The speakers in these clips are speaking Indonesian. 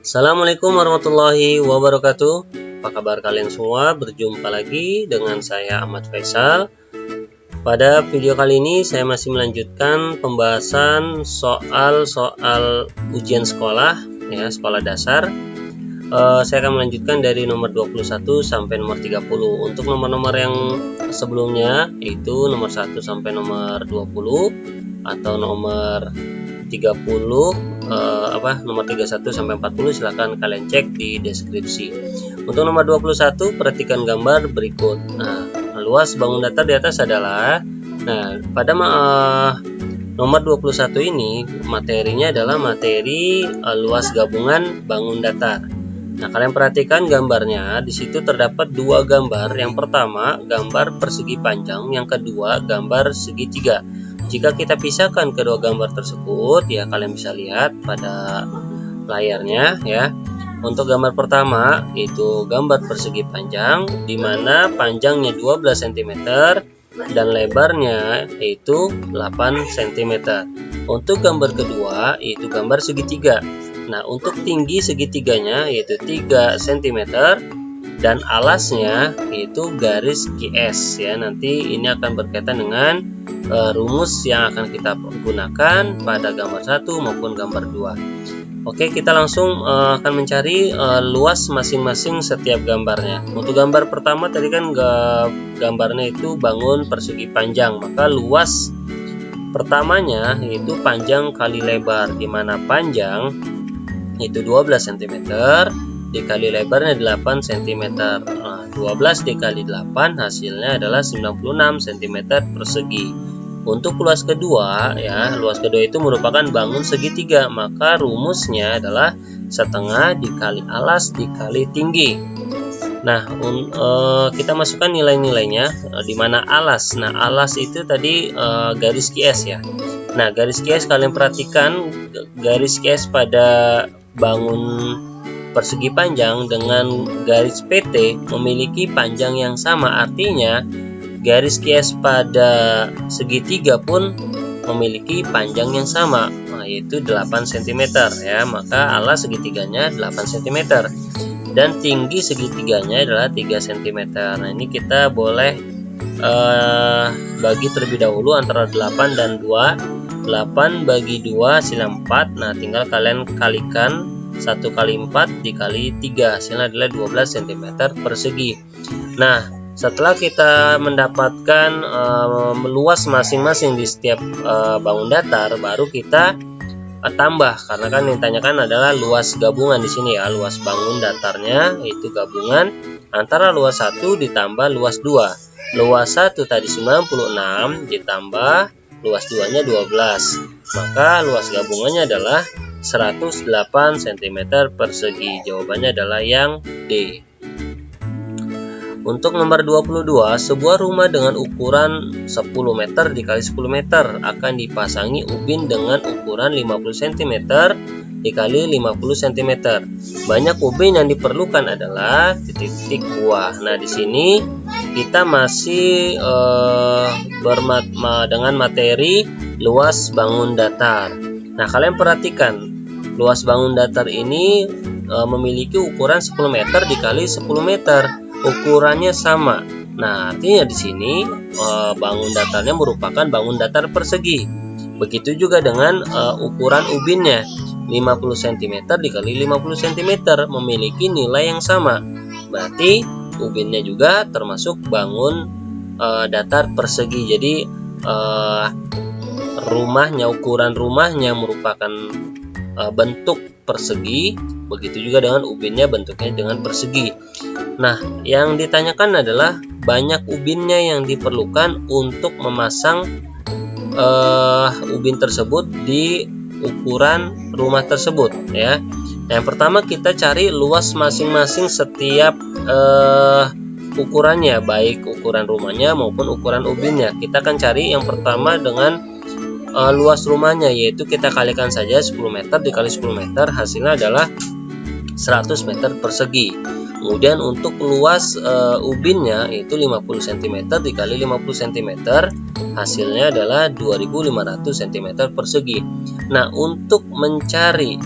Assalamualaikum warahmatullahi wabarakatuh. Apa kabar kalian semua? Berjumpa lagi dengan saya Ahmad Faisal. Pada video kali ini saya masih melanjutkan pembahasan soal-soal ujian sekolah, ya, sekolah dasar. Saya akan melanjutkan dari nomor 21 sampai nomor 30. Untuk nomor-nomor yang sebelumnya, yaitu nomor 1 sampai nomor 20 atau nomor 30, nomor 31 sampai 40, silahkan kalian cek di deskripsi. Untuk nomor 21, perhatikan gambar berikut. Nah, luas bangun datar di atas adalah, pada nomor 21 ini materinya adalah materi luas gabungan bangun datar. Nah, kalian perhatikan gambarnya. Di situ terdapat dua gambar. Yang pertama gambar persegi panjang, yang kedua gambar segitiga. Jika kita pisahkan kedua gambar tersebut, ya kalian bisa lihat pada layarnya, ya. Untuk gambar pertama itu gambar persegi panjang, di mana panjangnya 12 cm dan lebarnya itu 8 cm. Untuk gambar kedua itu gambar segitiga. Nah, untuk tinggi segitiganya yaitu 3 cm dan alasnya itu garis QS, ya. Nanti ini akan berkaitan dengan rumus yang akan kita gunakan pada gambar 1 maupun gambar 2. Oke, kita langsung akan mencari luas masing-masing setiap gambarnya. Untuk gambar pertama tadi kan gambarnya itu bangun persegi panjang, maka luas pertamanya yaitu panjang kali lebar, di mana panjang itu 12 cm dikali lebarnya 8 cm. 12 dikali 8 hasilnya adalah 96 cm persegi. Untuk luas kedua, ya, luas kedua itu merupakan bangun segitiga, maka rumusnya adalah setengah dikali alas dikali tinggi. Nah, kita masukkan nilai-nilainya, di mana alas. Nah, alas itu tadi garis QS, ya. Nah, garis QS kalian perhatikan, garis QS pada bangun persegi panjang dengan garis PT memiliki panjang yang sama, artinya garis QS pada segitiga pun memiliki panjang yang sama, yaitu 8 cm, ya. Maka alas segitiganya 8 cm dan tinggi segitiganya adalah 3 cm. Nah, ini kita boleh bagi terlebih dahulu antara 8 dan 2. 8 bagi 2 hasilnya 4. Nah, tinggal kalian kalikan 1 kali 4 dikali 3, hasilnya adalah 12 cm persegi. Nah, setelah kita mendapatkan meluas masing-masing di setiap bangun datar, baru kita tambah, karena kan yang ditanyakan adalah luas gabungan di sini, ya. Luas bangun datarnya itu gabungan antara luas 1 ditambah luas 2. Luas 1 tadi 96 ditambah luas 2-nya 12. Maka luas gabungannya adalah 108 cm persegi. Jawabannya adalah yang D. Untuk nomor 22, sebuah rumah dengan ukuran 10 meter dikali 10 meter akan dipasangi ubin dengan ukuran 50 cm dikali 50 cm. Banyak ubin yang diperlukan adalah titik-titik buah. Nah, di sini kita masih dengan materi luas bangun datar. Nah, kalian perhatikan, luas bangun datar ini memiliki ukuran 10 meter dikali 10 meter. Ukurannya sama. Nah, artinya di sini bangun datarnya merupakan bangun datar persegi. Begitu juga dengan ukuran ubinnya, 50 cm dikali 50 cm memiliki nilai yang sama. Berarti ubinnya juga termasuk bangun datar persegi. Jadi ukuran rumahnya merupakan bentuk persegi, begitu juga dengan ubinnya bentuknya dengan persegi. Nah, yang ditanyakan adalah banyak ubinnya yang diperlukan untuk memasang ubin tersebut di ukuran rumah tersebut, ya. Yang pertama kita cari luas masing-masing setiap ukurannya, baik ukuran rumahnya maupun ukuran ubinnya. Kita akan cari yang pertama dengan luas rumahnya, yaitu kita kalikan saja 10 meter dikali 10 meter, hasilnya adalah 100 meter persegi. Kemudian untuk luas ubinnya itu 50 cm dikali 50 cm, hasilnya adalah 2500 cm persegi. Nah, untuk mencari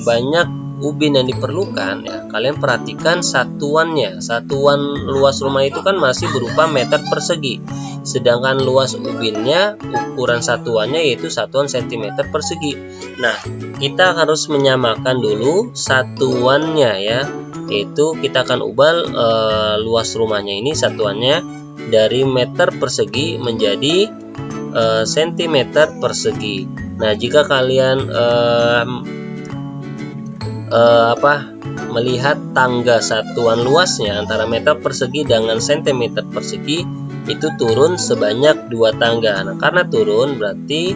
banyak ubin yang diperlukan, ya kalian perhatikan satuannya. Satuan luas rumah itu kan masih berupa meter persegi, sedangkan luas ubinnya ukuran satuannya yaitu satuan cm persegi. Nah, kita harus menyamakan dulu satuannya ya, yaitu kita akan ubah luas rumahnya ini satuannya dari meter persegi menjadi sentimeter persegi. Nah, jika kalian melihat tangga satuan luasnya antara meter persegi dengan sentimeter persegi itu turun sebanyak 2 tangga. Nah, karena turun berarti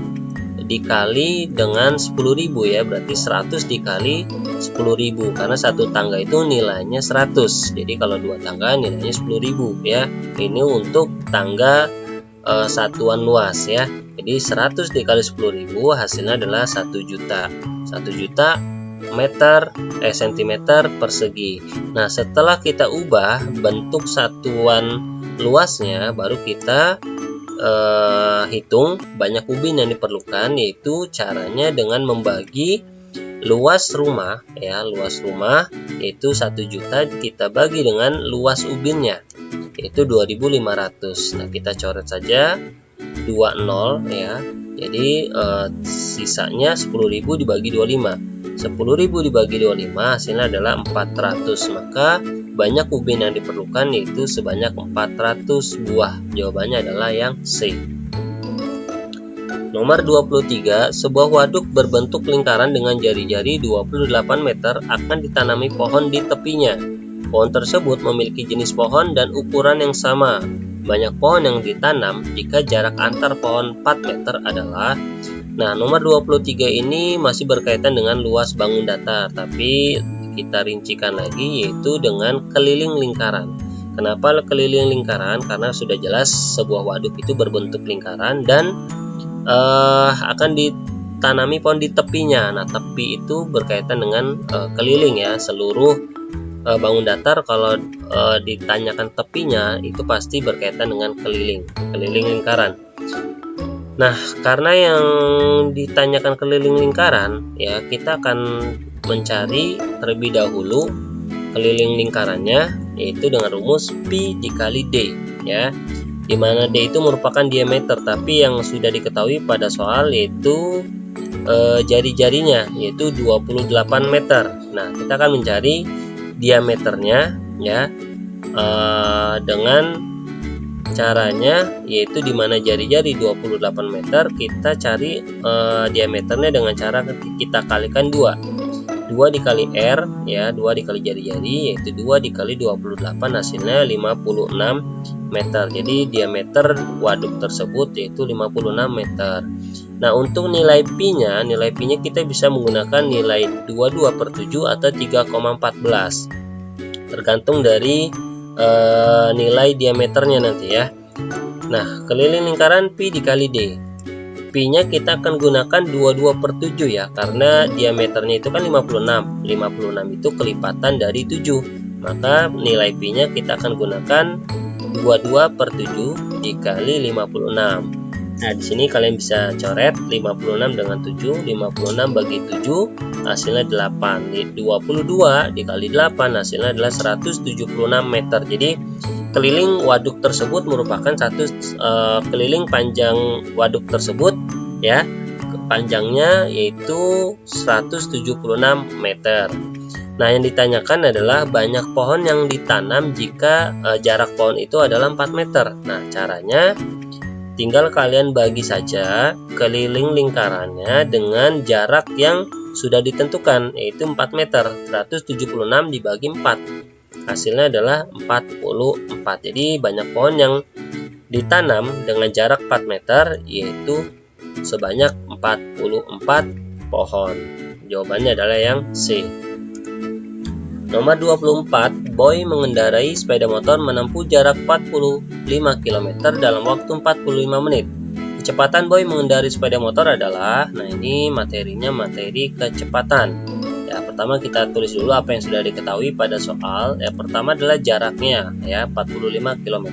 dikali dengan 10.000 ya, berarti 100 dikali 10.000 karena satu tangga itu nilainya 100. Jadi kalau 2 tangga nilainya 10.000 ya. Ini untuk tangga satuan luas ya. Jadi 100 dikali 10.000 hasilnya adalah 1 juta. 1 juta sentimeter persegi. Nah, setelah kita ubah bentuk satuan luasnya, baru kita hitung banyak ubin yang diperlukan, yaitu caranya dengan membagi luas rumah ya, luas rumah yaitu 1 juta kita bagi dengan luas ubinnya yaitu 2.500. Nah, kita coret saja 20 ya. Jadi sisanya 10.000 dibagi 25. 10.000 dibagi 25 hasilnya adalah 400. Maka banyak ubin yang diperlukan yaitu sebanyak 400 buah. Jawabannya adalah yang C. Nomor 23, sebuah waduk berbentuk lingkaran dengan jari-jari 28 meter akan ditanami pohon di tepinya. Pohon tersebut memiliki jenis pohon dan ukuran yang sama. Banyak pohon yang ditanam jika jarak antar pohon 4 meter adalah. Nah, nomor 23 ini masih berkaitan dengan luas bangun datar, tapi kita rincikan lagi yaitu dengan keliling lingkaran. Kenapa keliling lingkaran? Karena sudah jelas sebuah waduk itu berbentuk lingkaran dan akan ditanami pohon di tepinya. Nah, tepi itu berkaitan dengan keliling ya, seluruh bangun datar kalau ditanyakan tepinya itu pasti berkaitan dengan keliling lingkaran. Nah, karena yang ditanyakan keliling lingkaran ya, kita akan mencari terlebih dahulu keliling lingkarannya yaitu dengan rumus pi dikali d ya, dimana d itu merupakan diameter, tapi yang sudah diketahui pada soal yaitu jari-jarinya yaitu 28 meter. Nah, kita akan mencari diameternya ya dengan caranya yaitu dimana jari-jari 28 meter kita cari diameternya dengan cara kita kalikan 2 dikali R ya, 2 dikali jari-jari yaitu 2 dikali 28 hasilnya 56 meter. Jadi diameter waduk tersebut yaitu 56 meter. Nah, untuk nilai pi-nya kita bisa menggunakan nilai 22/7 atau 3,14 tergantung dari nilai diameternya nanti ya. Nah, keliling lingkaran pi dikali d. Pi-nya kita akan gunakan 22/7 ya, karena diameternya itu kan 56. 56 itu kelipatan dari 7. Maka nilai pi-nya kita akan gunakan 22/7 dikali 56. Nah, di sini kalian bisa coret 56 dengan 7. 56 bagi 7 hasilnya 8. 22 dikali 8 hasilnya adalah 176 meter. Jadi keliling waduk tersebut merupakan keliling panjang waduk tersebut ya, panjangnya yaitu 176 meter. Nah, yang ditanyakan adalah banyak pohon yang ditanam jika jarak pohon itu adalah 4 meter. Nah, caranya tinggal kalian bagi saja keliling lingkarannya dengan jarak yang sudah ditentukan yaitu 4 meter. 176 dibagi 4 hasilnya adalah 44. Jadi banyak pohon yang ditanam dengan jarak 4 meter yaitu sebanyak 44 pohon. Jawabannya adalah yang C. Nomor 24, Boy mengendarai sepeda motor menempuh jarak 45 km dalam waktu 45 menit. Kecepatan Boy mengendarai sepeda motor adalah, nah ini materinya materi kecepatan. Ya, pertama kita tulis dulu apa yang sudah diketahui pada soal. Ya, pertama adalah jaraknya ya 45 km.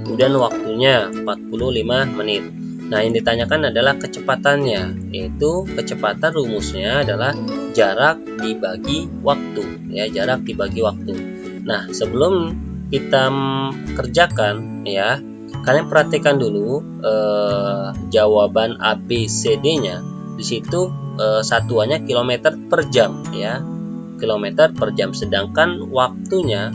Kemudian waktunya 45 menit. Nah, yang ditanyakan adalah kecepatannya, yaitu kecepatan rumusnya adalah jarak dibagi waktu, ya, jarak dibagi waktu. Nah, sebelum kita kerjakan, ya, kalian perhatikan dulu jawaban ABCD-nya. Di situ satuannya kilometer per jam, ya, kilometer per jam. Sedangkan waktunya,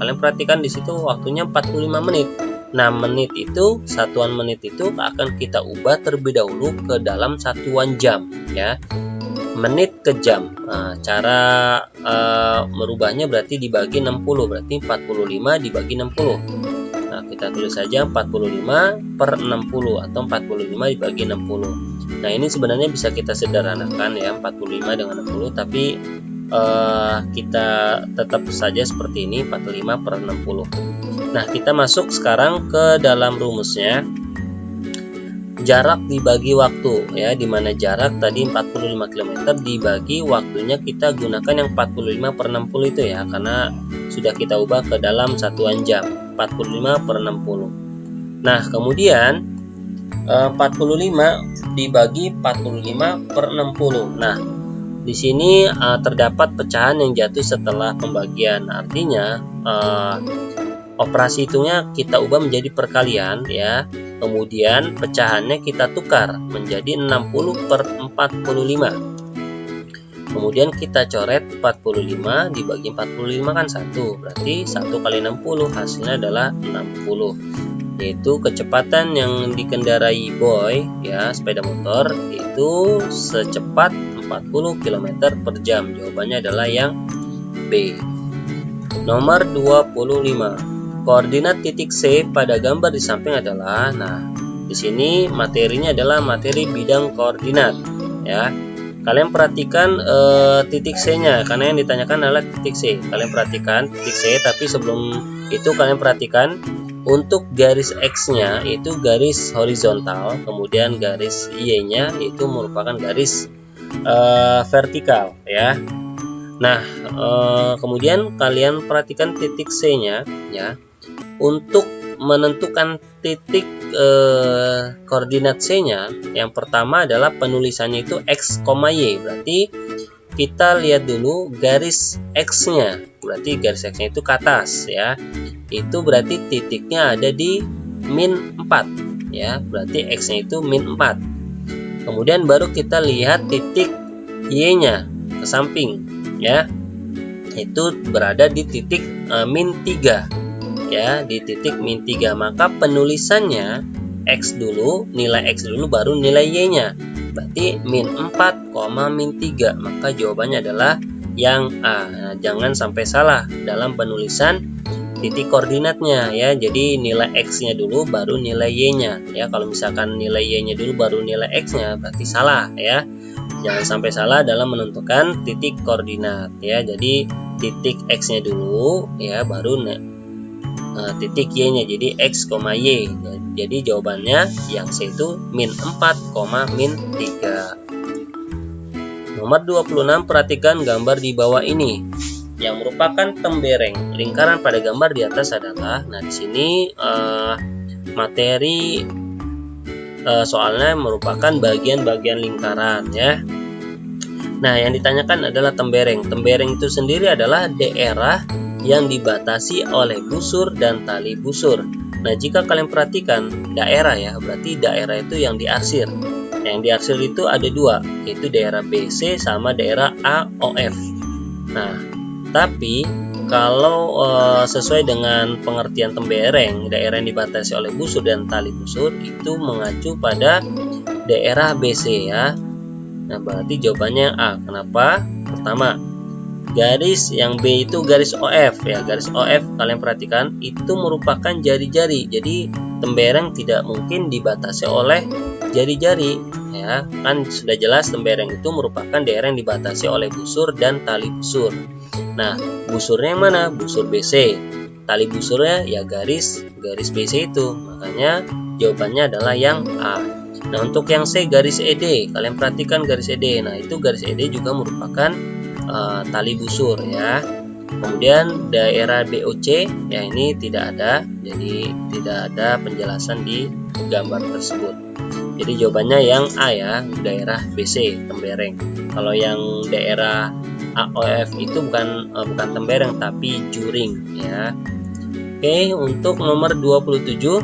kalian perhatikan di situ waktunya 45 menit. Nah, menit itu, satuan menit itu akan kita ubah terlebih dahulu ke dalam satuan jam, ya, menit ke jam. Nah, cara merubahnya berarti dibagi 60, berarti 45 dibagi 60. Nah, kita tulis saja 45 per 60 atau 45 dibagi 60. Nah, ini sebenarnya bisa kita sederhanakan, ya, 45 dengan 60, tapi kita tetap saja seperti ini, 45 per 60. Nah, kita masuk sekarang ke dalam rumusnya. Jarak dibagi waktu, ya, dimana jarak tadi 45 km dibagi waktunya kita gunakan yang 45 per 60 itu, ya, karena sudah kita ubah ke dalam satuan jam, 45 per 60. Nah, kemudian 45 dibagi 45 per 60. Nah, di sini terdapat pecahan yang jatuh setelah pembagian. Artinya operasi hitungnya kita ubah menjadi perkalian, ya. Kemudian pecahannya kita tukar menjadi 60 per 45. Kemudian kita coret 45 dibagi 45 kan 1. Berarti 1 kali 60 hasilnya adalah 60. Yaitu kecepatan yang dikendarai boy, ya, sepeda motor itu secepat 40 km per jam. Jawabannya adalah yang B. Nomor 25. Koordinat titik C pada gambar di samping adalah, nah, di sini materinya adalah materi bidang koordinat, ya. Kalian perhatikan titik C-nya, karena yang ditanyakan adalah titik C. Kalian perhatikan titik C, tapi sebelum itu kalian perhatikan untuk garis X-nya itu garis horizontal, kemudian garis Y-nya itu merupakan garis vertikal, ya. Nah, kemudian kalian perhatikan titik C-nya, ya. Untuk menentukan titik koordinat C-nya, yang pertama adalah penulisannya itu X, Y. Berarti kita lihat dulu garis X-nya. Berarti garis X-nya itu ke atas, ya. Itu berarti titiknya ada di min 4, ya. Berarti X-nya itu min 4. Kemudian baru kita lihat titik Y-nya ke samping, ya. Itu berada di titik min 3. Ya, di titik min 3. Maka penulisannya X dulu, nilai X dulu baru nilai Y-nya. Berarti min 4, min 3. Maka jawabannya adalah yang A. Nah, jangan sampai salah dalam penulisan titik koordinatnya, ya. Jadi nilai X-nya dulu baru nilai Y-nya, ya. Kalau misalkan nilai Y-nya dulu baru nilai X-nya berarti salah, ya. Jangan sampai salah dalam menentukan titik koordinat, ya. Jadi titik X-nya dulu, ya, baru titik Y-nya, jadi X, Y. Jadi jawabannya yang C itu min 4, min 3. Nomor 26, perhatikan gambar di bawah ini yang merupakan tembereng. Lingkaran pada gambar di atas adalah, nah, di sini materi soalnya merupakan bagian-bagian lingkaran, ya. Nah, yang ditanyakan adalah tembereng. Tembereng itu sendiri adalah daerah yang dibatasi oleh busur dan tali busur. Nah, jika kalian perhatikan daerah, ya, berarti daerah itu yang diarsir. Yang diarsir itu ada dua, yaitu daerah BC sama daerah AOF. Nah, tapi kalau sesuai dengan pengertian tembereng, daerah yang dibatasi oleh busur dan tali busur itu mengacu pada daerah BC, ya. Nah, berarti jawabannya A. Kenapa? Pertama, garis yang B itu garis OF, ya. Garis OF kalian perhatikan itu merupakan jari-jari. Jadi tembereng tidak mungkin dibatasi oleh jari-jari, ya. Kan sudah jelas tembereng itu merupakan daerah yang dibatasi oleh busur dan tali busur. Nah, busurnya yang mana? Busur BC. Tali busurnya ya garis BC itu. Makanya jawabannya adalah yang A. Nah, untuk yang C garis ED, kalian perhatikan garis ED. Nah, itu garis ED juga merupakan tali busur, ya. Kemudian daerah BOC, ya, ini tidak ada, jadi tidak ada penjelasan di gambar tersebut. Jadi jawabannya yang A ya, daerah BC, Tembereng. Kalau yang daerah AOF itu bukan Tembereng tapi Juring ya. Oke, untuk nomor 27,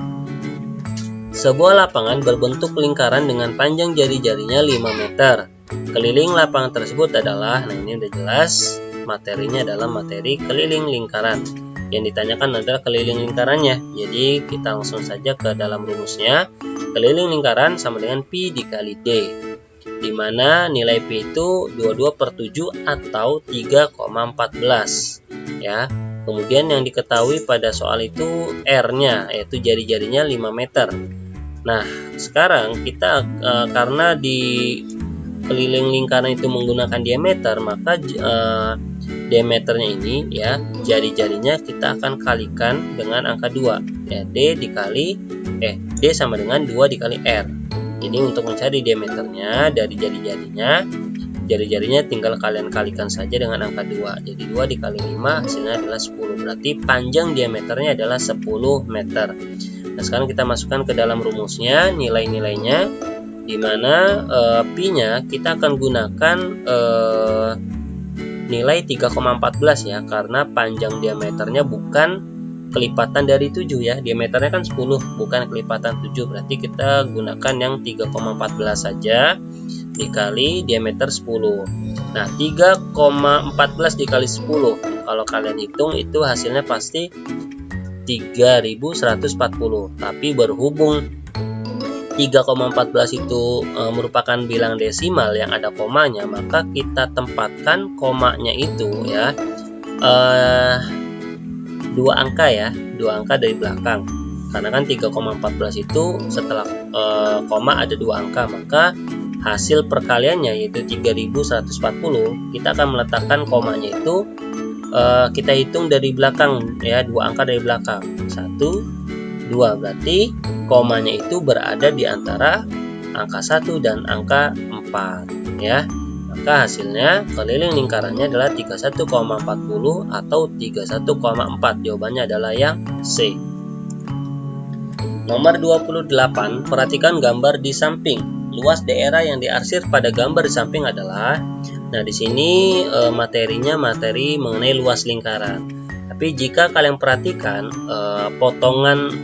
sebuah lapangan berbentuk lingkaran dengan panjang jari-jarinya 5 meter. Keliling lapangan tersebut adalah, nah ini udah jelas, materinya adalah materi keliling lingkaran. Yang ditanyakan adalah keliling lingkarannya. Jadi kita langsung saja ke dalam rumusnya. Keliling lingkaran sama dengan Pi dikali D, di mana nilai Pi itu 22/7 atau 3,14 ya. Kemudian yang diketahui pada soal itu R-nya, yaitu jari-jarinya 5 meter. Nah, sekarang kita karena di keliling lingkaran itu menggunakan diameter, maka diameternya ini ya, jari-jarinya kita akan kalikan dengan angka 2 ya, D sama dengan 2 dikali R. Jadi untuk mencari diameternya dari jari-jarinya tinggal kalian kalikan saja dengan angka 2. Jadi 2 dikali 5 hasilnya adalah 10. Berarti panjang diameternya adalah 10 meter. Nah, sekarang kita masukkan ke dalam rumusnya nilai-nilainya, di mana Pi-nya kita akan gunakan nilai 3,14 ya, karena panjang diameternya bukan kelipatan dari 7 ya. Diameternya kan 10, bukan kelipatan 7. Berarti kita gunakan yang 3,14 saja dikali diameter 10. Nah, 3,14 dikali 10 kalau kalian hitung itu hasilnya pasti 3140. Tapi berhubung 3,14 itu merupakan bilang desimal yang ada komanya, maka kita tempatkan komanya itu ya 2 angka ya, 2 angka dari belakang. Karena kan 3,14 itu setelah koma ada 2 angka, maka hasil perkaliannya yaitu 3140, kita akan meletakkan komanya itu kita hitung dari belakang ya, 2 angka dari belakang, 1, 2, berarti komanya itu berada di antara angka 1 dan angka 4 ya. Maka hasilnya keliling lingkarannya adalah 31,40 atau 31,4. Jawabannya adalah yang C. Nomor 28, perhatikan gambar di samping. Luas daerah yang diarsir pada gambar di samping adalah, nah di sini materinya materi mengenai luas lingkaran. Tapi jika kalian perhatikan potongan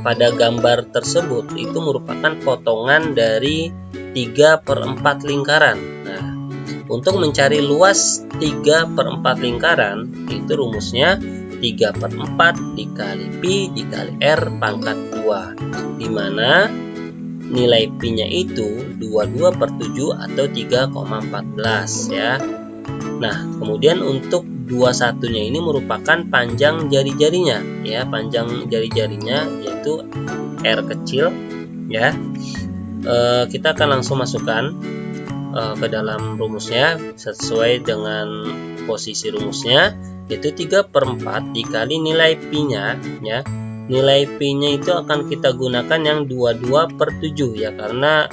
pada gambar tersebut itu merupakan potongan dari 3/4 lingkaran. Nah, untuk mencari luas 3/4 lingkaran itu rumusnya 3/4 dikali Pi dikali R pangkat 2, dimana nilai Pi-nya itu 22/7 atau 3,14 ya. Nah, kemudian untuk 21-nya ini merupakan panjang jari-jarinya ya, panjang jari-jarinya yaitu R kecil ya. Kita akan langsung masukkan ke dalam rumusnya sesuai dengan posisi rumusnya, yaitu 3/4 dikali nilai Pi-nya ya. Nilai Pi-nya itu akan kita gunakan yang 22/7 ya, karena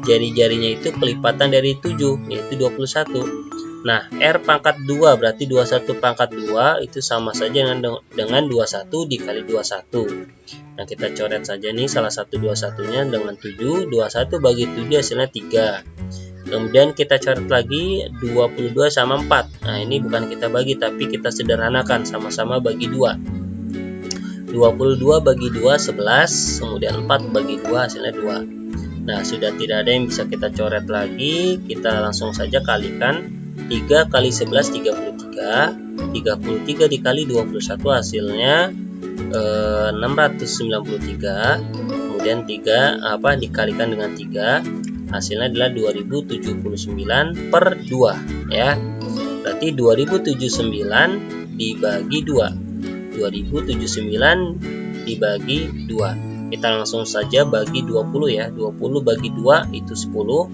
jari-jarinya itu kelipatan dari 7 yaitu 21. Nah, R pangkat 2 berarti 21 pangkat 2 itu sama saja dengan 21 dikali 21. Nah, kita coret saja nih salah satu 21-nya dengan 7. 21 bagi 7 hasilnya 3. Kemudian kita coret lagi 22 sama 4. Nah, ini bukan kita bagi tapi kita sederhanakan, sama-sama bagi 2. 22 bagi 2 11, kemudian 4 bagi 2 hasilnya 2. Nah, sudah tidak ada yang bisa kita coret lagi, kita langsung saja kalikan. 3 kali 11 33, 33 dikali 21 hasilnya 693. Kemudian 3 dikalikan dengan 3 hasilnya adalah 2079/2 ya. Berarti 2079 dibagi 2. 2079 dibagi 2. Kita langsung saja bagi 20 ya. 20 bagi 2 itu 10.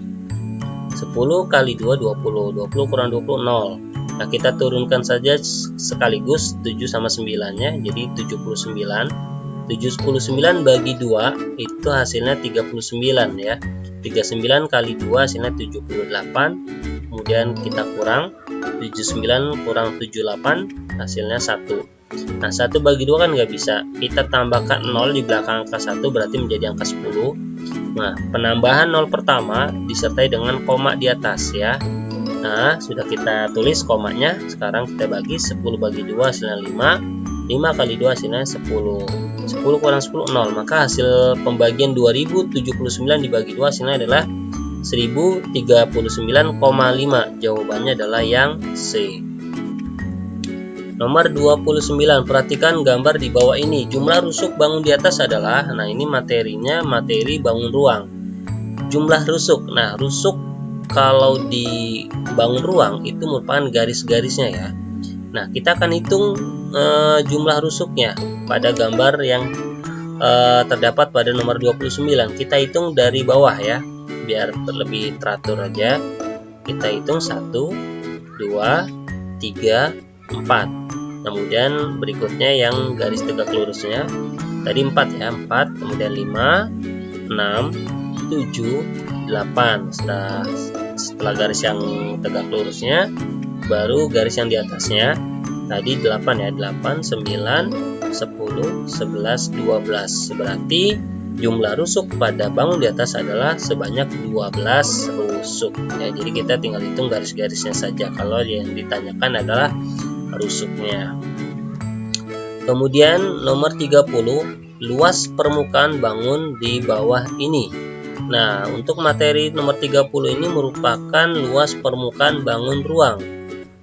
10 kali 2 20. 20 kurang 20 0. Nah, kita turunkan saja sekaligus 7 sama 9-nya, jadi 79. 79 bagi 2 itu hasilnya 39 ya. 39 kali 2 hasilnya 78. Kemudian kita kurang 79 kurang 78 hasilnya 1. Nah, 1 bagi 2 kan nggak bisa. Kita tambahkan 0 di belakang angka 1 berarti menjadi angka 10. Nah, penambahan 0 pertama disertai dengan koma di atas ya. Nah, sudah kita tulis komanya. Sekarang kita bagi 10 bagi 2 hasilnya 5. 5 kali 2 hasilnya 10. 10 kurang 10 0. Maka hasil pembagian 2079 dibagi 2 hasilnya adalah 1039,5. Jawabannya adalah yang C. Nomor 29, perhatikan gambar di bawah ini. Jumlah rusuk bangun di atas adalah, nah ini materinya, materi bangun ruang. Jumlah rusuk, nah rusuk kalau di bangun ruang itu merupakan garis-garisnya ya. Nah kita akan hitung jumlah rusuknya pada gambar yang terdapat pada nomor 29. Kita hitung dari bawah ya, biar lebih teratur aja. Kita hitung 1, 2, 3, 4. Kemudian berikutnya yang garis tegak lurusnya tadi 4 ya, 4, kemudian 5, 6, 7, 8. Setelah garis yang tegak lurusnya baru garis yang di atasnya tadi 8 ya, 8, 9, 10, 11, 12. Berarti jumlah rusuk pada bangun di atas adalah sebanyak 12 rusuk ya. Jadi kita tinggal hitung garis-garisnya saja kalau yang ditanyakan adalah rusuknya. Kemudian nomor 30, luas permukaan bangun di bawah ini. Nah, untuk materi nomor 30 ini merupakan luas permukaan bangun ruang.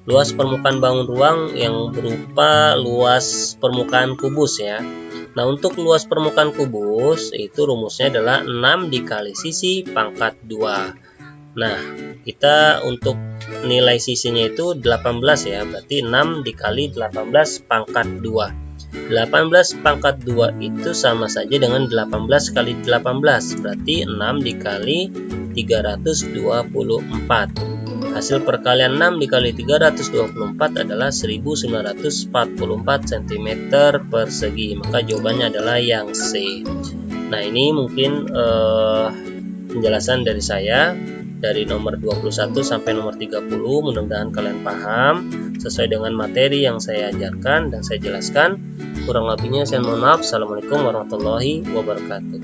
Luas permukaan bangun ruang yang berupa luas permukaan kubus ya. Nah, untuk luas permukaan kubus itu rumusnya adalah 6 dikali sisi pangkat 2. Nah, kita untuk nilai sisinya itu 18 ya, berarti 6 dikali 18 pangkat 2. 18 pangkat 2 itu sama saja dengan 18 kali 18, berarti 6 dikali 324. Hasil perkalian 6 dikali 324 adalah 1944 cm persegi, maka jawabannya adalah yang C. Nah ini mungkin penjelasan dari saya dari nomor 21 sampai nomor 30. Mudah-mudahan kalian paham sesuai dengan materi yang saya ajarkan dan saya jelaskan. Kurang lebihnya saya mohon maaf. Assalamualaikum warahmatullahi wabarakatuh.